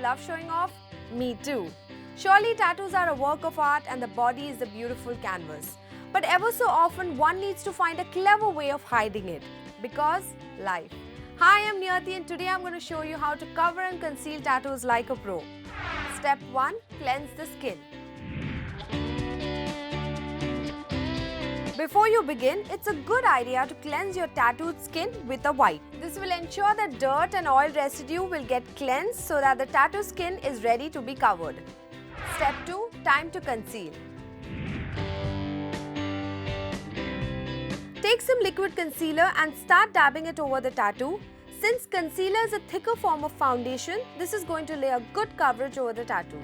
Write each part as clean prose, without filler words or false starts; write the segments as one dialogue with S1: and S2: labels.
S1: love showing off? Me too. Surely tattoos are a work of art and the body is a beautiful canvas. But ever so often one needs to find a clever way of hiding it. Because life. Hi, I'm Niyati and today I'm going to show you how to cover and conceal tattoos like a pro. Step 1. Cleanse the skin. Before you begin, it's a good idea to cleanse your tattooed skin with a wipe. This will ensure that dirt and oil residue will get cleansed so that the tattoo skin is ready to be covered. Step 2. Time to conceal. Take some liquid concealer and start dabbing it over the tattoo. Since concealer is a thicker form of foundation, this is going to lay a good coverage over the tattoo.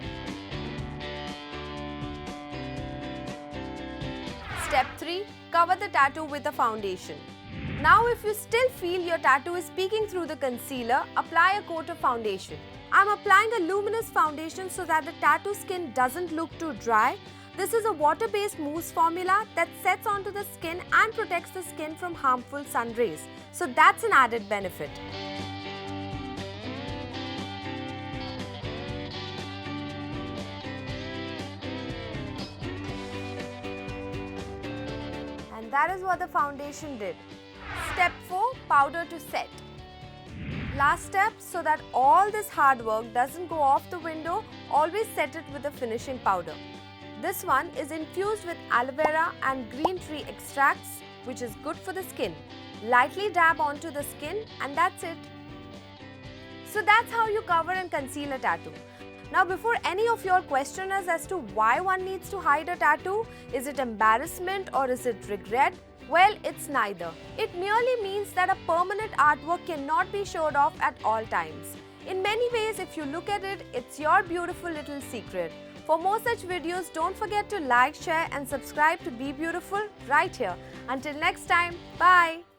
S1: Step 3. Cover the tattoo with a foundation. Now if you still feel your tattoo is peeking through the concealer, apply a coat of foundation. I'm applying a luminous foundation so that the tattoo skin doesn't look too dry. This is a water-based mousse formula that sets onto the skin and protects the skin from harmful sun rays. So that's an added benefit. And that is what the foundation did. Step 4. Powder to set. Last step, so that all this hard work doesn't go off the window, always set it with a finishing powder. This one is infused with aloe vera and green tea extracts, which is good for the skin. Lightly dab onto the skin and that's it. So that's how you cover and conceal a tattoo. Now before any of you question us as to why one needs to hide a tattoo, is it embarrassment or is it regret? Well, it's neither. It merely means that a permanent artwork cannot be showed off at all times. In many ways, if you look at it, it's your beautiful little secret. For more such videos, don't forget to like, share and subscribe to BeBeautiful right here. Until next time, bye!